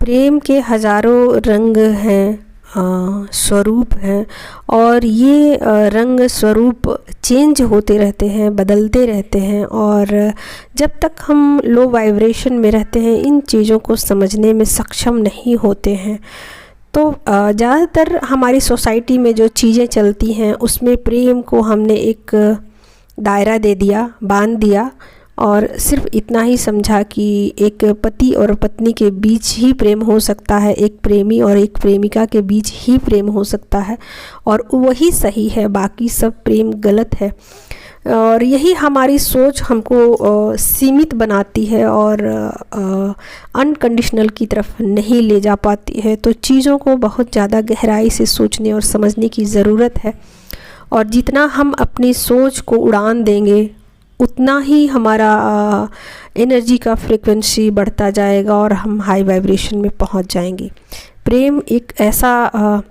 प्रेम के हजारों रंग हैं, स्वरूप हैं, और ये रंग स्वरूप चेंज होते रहते हैं, बदलते रहते हैं। और जब तक हम लो वाइब्रेशन में रहते हैं इन चीज़ों को समझने में सक्षम नहीं होते हैं। तो ज़्यादातर हमारी सोसाइटी में जो चीज़ें चलती हैं उसमें प्रेम को हमने एक दायरा दे दिया, बांध दिया, और सिर्फ इतना ही समझा कि एक पति और पत्नी के बीच ही प्रेम हो सकता है, एक प्रेमी और एक प्रेमिका के बीच ही प्रेम हो सकता है, और वही सही है, बाकी सब प्रेम गलत है। और यही हमारी सोच हमको सीमित बनाती है और अनकंडीशनल की तरफ नहीं ले जा पाती है। तो चीज़ों को बहुत ज़्यादा गहराई से सोचने और समझने की ज़रूरत है, और जितना हम अपनी सोच को उड़ान देंगे उतना ही हमारा एनर्जी का फ्रीक्वेंसी बढ़ता जाएगा और हम हाई वाइब्रेशन में पहुंच जाएंगे। प्रेम एक ऐसा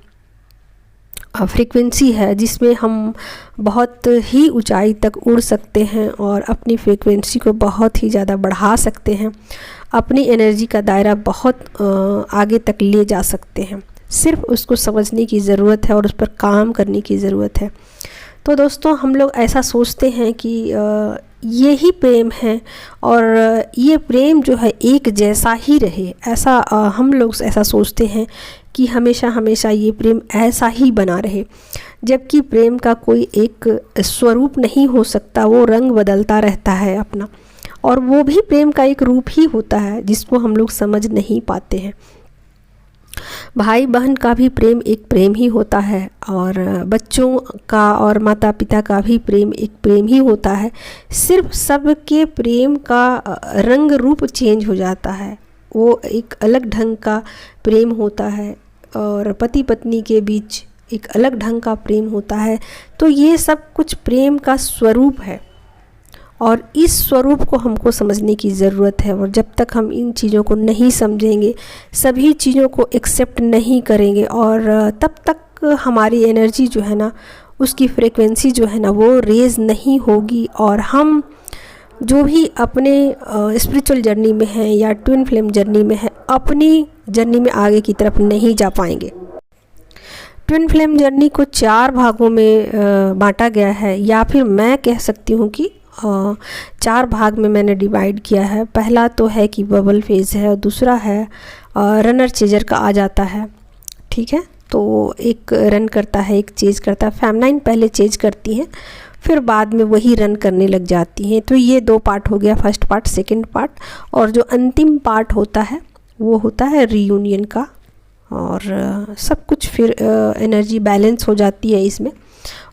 फ्रीक्वेंसी है जिसमें हम बहुत ही ऊंचाई तक उड़ सकते हैं और अपनी फ्रीक्वेंसी को बहुत ही ज़्यादा बढ़ा सकते हैं, अपनी एनर्जी का दायरा बहुत आगे तक ले जा सकते हैं। सिर्फ उसको समझने की ज़रूरत है और उस पर काम करने की ज़रूरत है। तो दोस्तों, हम लोग ऐसा सोचते हैं कि ये ही प्रेम है और ये प्रेम जो है एक जैसा ही रहे, ऐसा हम लोग ऐसा सोचते हैं कि हमेशा हमेशा ये प्रेम ऐसा ही बना रहे, जबकि प्रेम का कोई एक स्वरूप नहीं हो सकता, वो रंग बदलता रहता है अपना, और वो भी प्रेम का एक रूप ही होता है जिसको हम लोग समझ नहीं पाते हैं। भाई बहन का भी प्रेम एक प्रेम ही होता है, और बच्चों का और माता पिता का भी प्रेम एक प्रेम ही होता है। सिर्फ सबके प्रेम का रंग रूप चेंज हो जाता है, वो एक अलग ढंग का प्रेम होता है, और पति पत्नी के बीच एक अलग ढंग का प्रेम होता है। तो ये सब कुछ प्रेम का स्वरूप है, और इस स्वरूप को हमको समझने की ज़रूरत है। और जब तक हम इन चीज़ों को नहीं समझेंगे, सभी चीज़ों को एक्सेप्ट नहीं करेंगे, और तब तक हमारी एनर्जी जो है ना, उसकी फ्रीक्वेंसी जो है ना, वो रेज नहीं होगी, और हम जो भी अपने स्पिरिचुअल जर्नी में हैं या ट्विन फ्लेम जर्नी में हैं, अपनी जर्नी में आगे की तरफ नहीं जा पाएंगे। ट्विन फ्लेम जर्नी को 4 भागों में बांटा गया है, या फिर मैं कह सकती हूँ कि 4 भाग में मैंने डिवाइड किया है। पहला तो है कि बबल फेज़ है, और दूसरा है रनर चेजर का आ जाता है, ठीक है। तो एक रन करता है, एक चेज करता है। फेमनाइन पहले चेज करती हैं, फिर बाद में वही रन करने लग जाती हैं। तो ये 2 पार्ट हो गया, फर्स्ट पार्ट, सेकंड पार्ट, और जो अंतिम पार्ट होता है वो होता है रीयूनियन का, और सब कुछ फिर एनर्जी बैलेंस हो जाती है इसमें,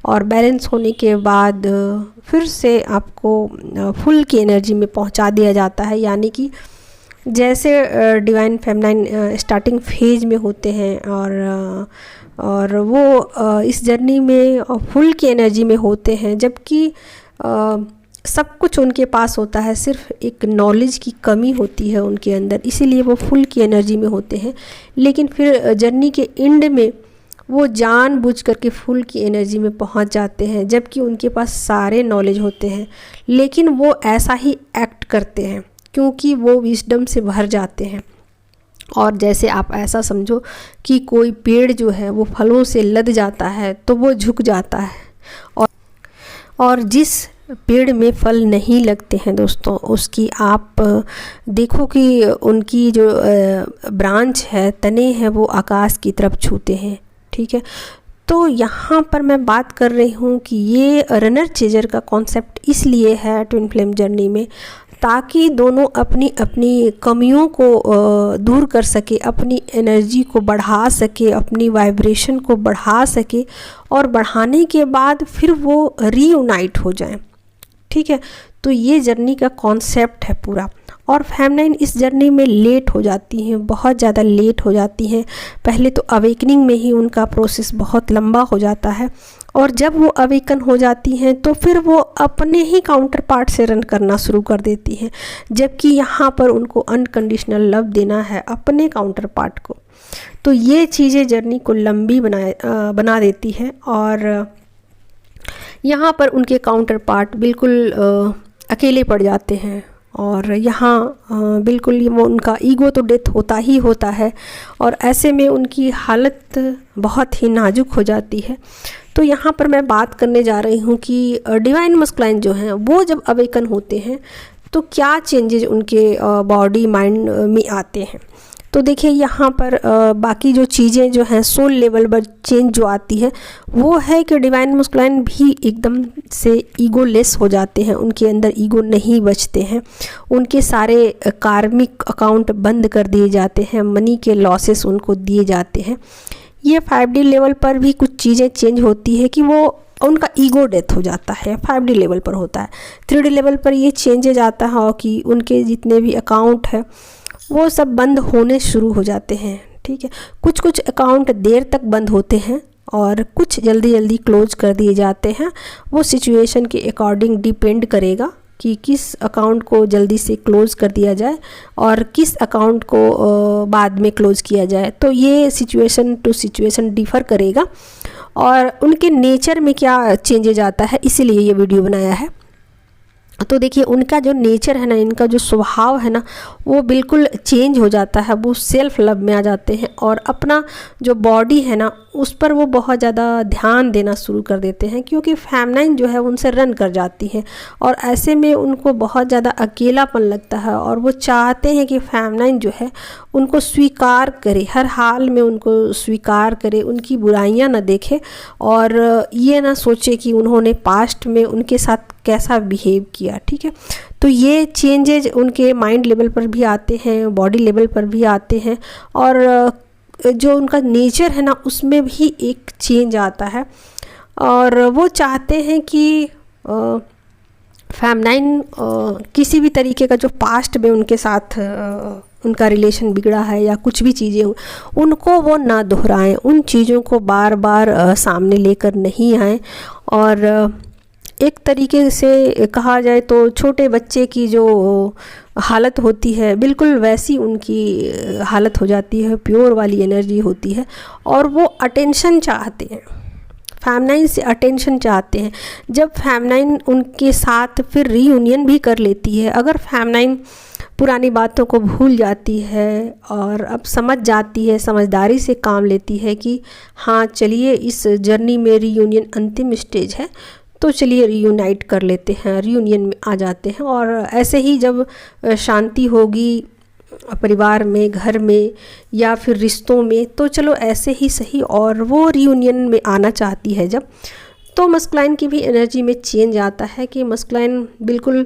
और बैलेंस होने के बाद फिर से आपको फुल की एनर्जी में पहुंचा दिया जाता है। यानी कि जैसे डिवाइन फेमनाइन स्टार्टिंग फेज में होते हैं, और वो इस जर्नी में फुल की एनर्जी में होते हैं, जबकि सब कुछ उनके पास होता है, सिर्फ एक नॉलेज की कमी होती है उनके अंदर, इसीलिए वो फुल की एनर्जी में होते हैं। लेकिन फिर जर्नी के एंड में वो जानबूझ करके फुल की एनर्जी में पहुंच जाते हैं, जबकि उनके पास सारे नॉलेज होते हैं, लेकिन वो ऐसा ही एक्ट करते हैं क्योंकि वो विजडम से भर जाते हैं। और जैसे आप ऐसा समझो कि कोई पेड़ जो है वो फलों से लद जाता है तो वो झुक जाता है, और जिस पेड़ में फल नहीं लगते हैं दोस्तों, उसकी आप देखो कि उनकी जो ब्रांच है, तने हैं, वो आकाश की तरफ छूते हैं, ठीक है। तो यहाँ पर मैं बात कर रही हूँ कि ये रनर चेजर का कॉन्सेप्ट इसलिए है ट्विन फ्लेम जर्नी में, ताकि दोनों अपनी अपनी कमियों को दूर कर सके, अपनी एनर्जी को बढ़ा सके, अपनी वाइब्रेशन को बढ़ा सके, और बढ़ाने के बाद फिर वो रीयूनाइट हो जाएं, ठीक है। तो ये जर्नी का कॉन्सेप्ट है पूरा। और फेमनाइन इस जर्नी में लेट हो जाती हैं, बहुत ज़्यादा लेट हो जाती हैं। पहले तो अवेकनिंग में ही उनका प्रोसेस बहुत लंबा हो जाता है, और जब वो अवेकन हो जाती हैं तो फिर वो अपने ही काउंटर पार्ट से रन करना शुरू कर देती हैं, जबकि यहाँ पर उनको अनकंडीशनल लव देना है अपने काउंटर पार्ट को। तो ये चीज़ें जर्नी को लंबी बना देती है, और यहाँ पर उनके काउंटर पार्ट बिल्कुल अकेले पड़ जाते हैं, और यहाँ बिल्कुल ये वो उनका ईगो तो डेथ होता ही होता है, और ऐसे में उनकी हालत बहुत ही नाजुक हो जाती है। तो यहाँ पर मैं बात करने जा रही हूँ कि डिवाइन मस्कुलाइन जो हैं वो जब अवेकन होते हैं तो क्या चेंजेज उनके बॉडी माइंड में आते हैं। तो देखिए यहाँ पर बाकी जो चीज़ें जो हैं सोल लेवल पर चेंज जो आती है वो है कि डिवाइन मस्कुलाइन भी एकदम से ईगो लेस हो जाते हैं, उनके अंदर ईगो नहीं बचते हैं, उनके सारे कार्मिक अकाउंट बंद कर दिए जाते हैं, मनी के लॉसेस उनको दिए जाते हैं। ये 5D लेवल पर भी कुछ चीज़ें चेंज होती है कि वो उनका ईगो डेथ हो जाता है, 5D लेवल पर होता है। 3D लेवल पर ये चेंजेज आता है कि उनके जितने भी अकाउंट है वो सब बंद होने शुरू हो जाते हैं, ठीक है। कुछ कुछ अकाउंट देर तक बंद होते हैं और कुछ जल्दी जल्दी क्लोज कर दिए जाते हैं। वो सिचुएशन के अकॉर्डिंग डिपेंड करेगा कि किस अकाउंट को जल्दी से क्लोज़ कर दिया जाए और किस अकाउंट को बाद में क्लोज़ किया जाए। तो ये सिचुएशन टू सिचुएशन डिफ़र करेगा और उनके नेचर में क्या चेंजेज आता है, इसीलिए ये वीडियो बनाया है। तो देखिए उनका जो नेचर है ना, इनका जो स्वभाव है ना, वो बिल्कुल चेंज हो जाता है। वो सेल्फ लव में आ जाते हैं और अपना जो बॉडी है ना उस पर वो बहुत ज़्यादा ध्यान देना शुरू कर देते हैं, क्योंकि फेमिनाइन जो है उनसे रन कर जाती हैं और ऐसे में उनको बहुत ज़्यादा अकेलापन लगता है और वो चाहते हैं कि फेमिनाइन जो है उनको स्वीकार करे, हर हाल में उनको स्वीकार करे, उनकी बुराइयां ना देखे और ये ना सोचे कि उन्होंने पास्ट में उनके साथ कैसा बिहेव किया, ठीक है। तो ये चेंजेज उनके माइंड लेवल पर भी आते हैं, बॉडी लेवल पर भी आते हैं और जो उनका नेचर है ना उसमें भी एक चेंज आता है और वो चाहते हैं कि फेमिनाइन किसी भी तरीके का जो पास्ट में उनके साथ उनका रिलेशन बिगड़ा है या कुछ भी चीज़ें उनको वो ना दोहराएं, उन चीज़ों को बार बार सामने लेकर नहीं आएँ। और एक तरीके से कहा जाए तो छोटे बच्चे की जो हालत होती है बिल्कुल वैसी उनकी हालत हो जाती है, प्योर वाली एनर्जी होती है और वो अटेंशन चाहते हैं, फेमिनाइन से अटेंशन चाहते हैं। जब फेमिनाइन उनके साथ फिर रीयूनियन भी कर लेती है, अगर फेमिनाइन पुरानी बातों को भूल जाती है और अब समझ जाती है, समझदारी से काम लेती है कि हाँ चलिए इस जर्नी में रीयूनियन अंतिम स्टेज है, तो चलिए रीयूनाइट कर लेते हैं, रीयूनियन में आ जाते हैं। और ऐसे ही जब शांति होगी परिवार में, घर में या फिर रिश्तों में, तो चलो ऐसे ही सही, और वो रीयूनियन में आना चाहती है जब, तो मस्कुलाइन की भी एनर्जी में चेंज आता है कि मस्कुलाइन बिल्कुल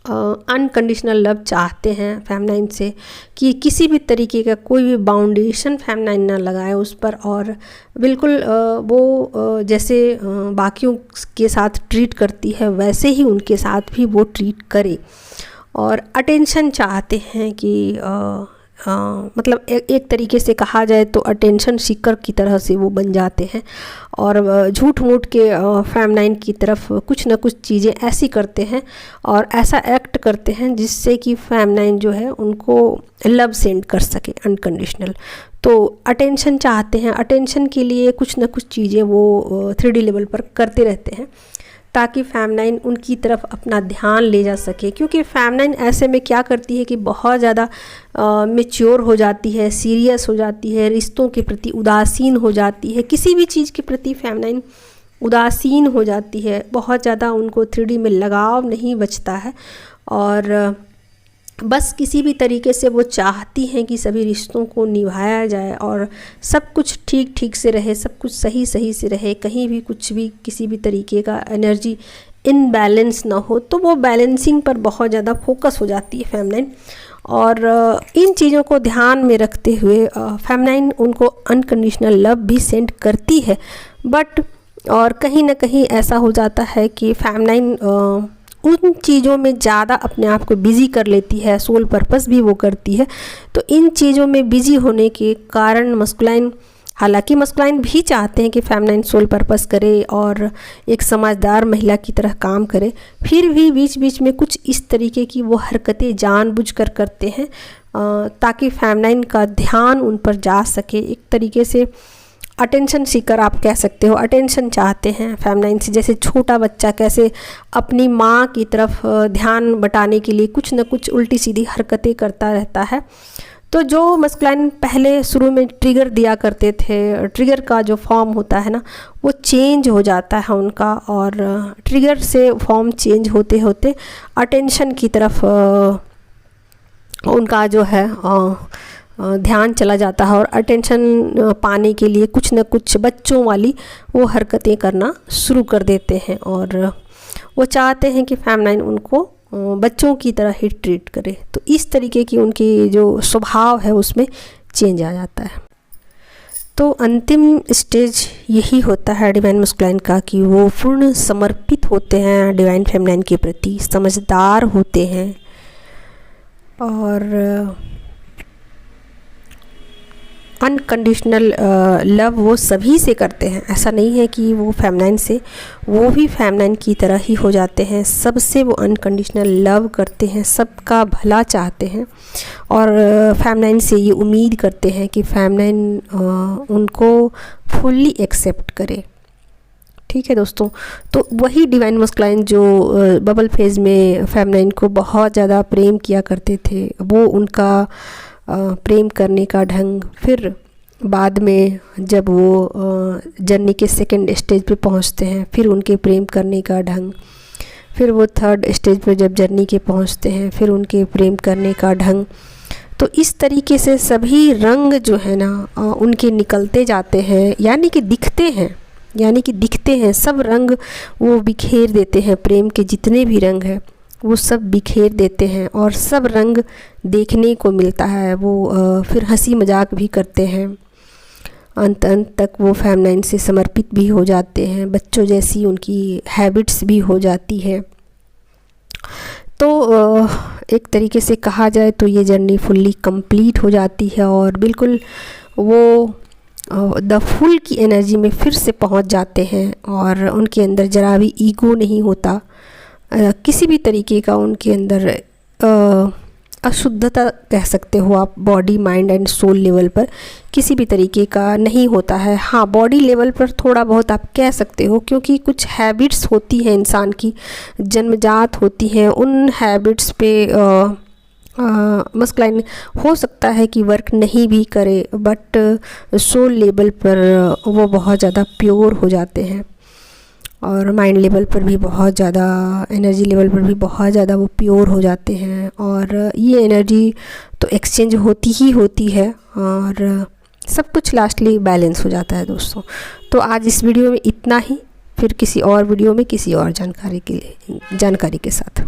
अनकंडीशनल लव चाहते हैं फेमिनाइन से, कि किसी भी तरीके का कोई भी बाउंडेशन फेमिनाइन ना लगाए उस पर, और बिल्कुल वो जैसे बाकियों के साथ ट्रीट करती है वैसे ही उनके साथ भी वो ट्रीट करे। और अटेंशन चाहते हैं कि मतलब एक tरीके से कहा जाए तो अटेंशन सीकर की तरह से वो बन जाते हैं और झूठ मूठ के फेमिनाइन की तरफ कुछ ना कुछ चीज़ें ऐसी करते हैं और ऐसा एक्ट करते हैं जिससे कि फेमिनाइन जो है उनको लव सेंड कर सके अनकंडीशनल। तो अटेंशन चाहते हैं, अटेंशन के लिए कुछ ना कुछ चीज़ें वो 3D लेवल पर करते रहते हैं ताकि फेमिनाइन उनकी तरफ अपना ध्यान ले जा सके, क्योंकि फेमिनाइन ऐसे में क्या करती है कि बहुत ज़्यादा मैच्योर हो जाती है, सीरियस हो जाती है, रिश्तों के प्रति उदासीन हो जाती है, किसी भी चीज़ के प्रति फेमिनाइन उदासीन हो जाती है, बहुत ज़्यादा उनको 3D में लगाव नहीं बचता है और बस किसी भी तरीके से वो चाहती हैं कि सभी रिश्तों को निभाया जाए और सब कुछ ठीक ठीक से रहे, सब कुछ सही सही से रहे, कहीं भी कुछ भी किसी भी तरीके का एनर्जी इनबैलेंस ना हो। तो वो बैलेंसिंग पर बहुत ज़्यादा फोकस हो जाती है फेमिनाइन और इन चीज़ों को ध्यान में रखते हुए फेमिनाइन उनको अनकंडीशनल लव भी सेंड करती है। बट और कहीं ना कहीं ऐसा हो जाता है कि फेमिनाइन उन चीज़ों में ज़्यादा अपने आप को बिज़ी कर लेती है, सोल पर्पस भी वो करती है। तो इन चीज़ों में बिज़ी होने के कारण मस्कुलाइन, हालांकि मस्कुलाइन भी चाहते हैं कि फेमिनाइन सोल पर्पस करे और एक समझदार महिला की तरह काम करे, फिर भी बीच बीच में कुछ इस तरीके की वो हरकतें जानबूझकर करते हैं ताकि फेमिनाइन का ध्यान उन पर जा सके। एक तरीके से अटेंशन सीकर आप कह सकते हो, अटेंशन चाहते हैं फेमिनाइन से। जैसे छोटा बच्चा कैसे अपनी माँ की तरफ ध्यान बटाने के लिए कुछ न कुछ उल्टी सीधी हरकतें करता रहता है। तो जो मस्कुलाइन पहले शुरू में ट्रिगर दिया करते थे, ट्रिगर का जो फॉर्म होता है ना वो चेंज हो जाता है उनका, और ट्रिगर से फॉर्म चेंज होते होते अटेंशन की तरफ उनका जो है ध्यान चला जाता है, और अटेंशन पाने के लिए कुछ न कुछ बच्चों वाली वो हरकतें करना शुरू कर देते हैं, और वो चाहते हैं कि फेमिनाइन उनको बच्चों की तरह ही ट्रीट करे। तो इस तरीके की उनकी जो स्वभाव है उसमें चेंज आ जाता है। तो अंतिम स्टेज यही होता है डिवाइन मस्कुलाइन का कि वो पूर्ण समर्पित होते हैं डिवाइन फेमिनाइन के प्रति, समझदार होते हैं, और अनकंडीशनल लव वो सभी से करते हैं। ऐसा नहीं है कि वो फेमिनाइन से, वो भी फेमिनाइन की तरह ही हो जाते हैं, सबसे वो अनकंडीशनल लव करते हैं, सबका भला चाहते हैं, और फेमिनाइन से ये उम्मीद करते हैं कि फेमिनाइन उनको फुल्ली एक्सेप्ट करे। ठीक है दोस्तों, तो वही डिवाइन मस्कुलाइन जो बबल फेज में फेमिनाइन को बहुत ज़्यादा प्रेम किया करते थे, वो उनका प्रेम करने का ढंग, फिर बाद में जब वो जर्नी के सेकंड स्टेज पे पहुंचते हैं, फिर उनके प्रेम करने का ढंग, फिर वो थर्ड स्टेज पे जब जर्नी के पहुंचते हैं, फिर उनके प्रेम करने का ढंग। तो इस तरीके से सभी रंग जो है ना उनके निकलते जाते हैं, यानी कि दिखते हैं सब रंग वो बिखेर देते हैं। प्रेम के जितने भी रंग हैं वो सब बिखेर देते हैं, और सब रंग देखने को मिलता है। वो फिर हंसी मजाक भी करते हैं, अंत तक वो फेमिनाइन से समर्पित भी हो जाते हैं, बच्चों जैसी उनकी हैबिट्स भी हो जाती है। तो एक तरीके से कहा जाए तो ये जर्नी फुल्ली कंप्लीट हो जाती है, और बिल्कुल वो द फुल की एनर्जी में फिर से पहुंच जाते हैं, और उनके अंदर जरा भी ईगो नहीं होता, किसी भी तरीके का उनके अंदर अशुद्धता कह सकते हो आप, body mind and soul level पर किसी भी तरीके का नहीं होता है। हाँ, बॉडी लेवल पर थोड़ा बहुत आप कह सकते हो, क्योंकि कुछ हैबिट्स होती हैं इंसान की, जन्मजात होती हैं, उन हैबिट्स पे मस्कुलाइन हो सकता है कि वर्क नहीं भी करे, बट सोल लेवल पर वो बहुत ज़्यादा प्योर हो जाते हैं, और माइंड लेवल पर भी बहुत ज़्यादा, एनर्जी लेवल पर भी बहुत ज़्यादा वो प्योर हो जाते हैं। और ये एनर्जी तो एक्सचेंज होती ही होती है, और सब कुछ लास्टली बैलेंस हो जाता है दोस्तों। तो आज इस वीडियो में इतना ही, फिर किसी और वीडियो में किसी और जानकारी के साथ।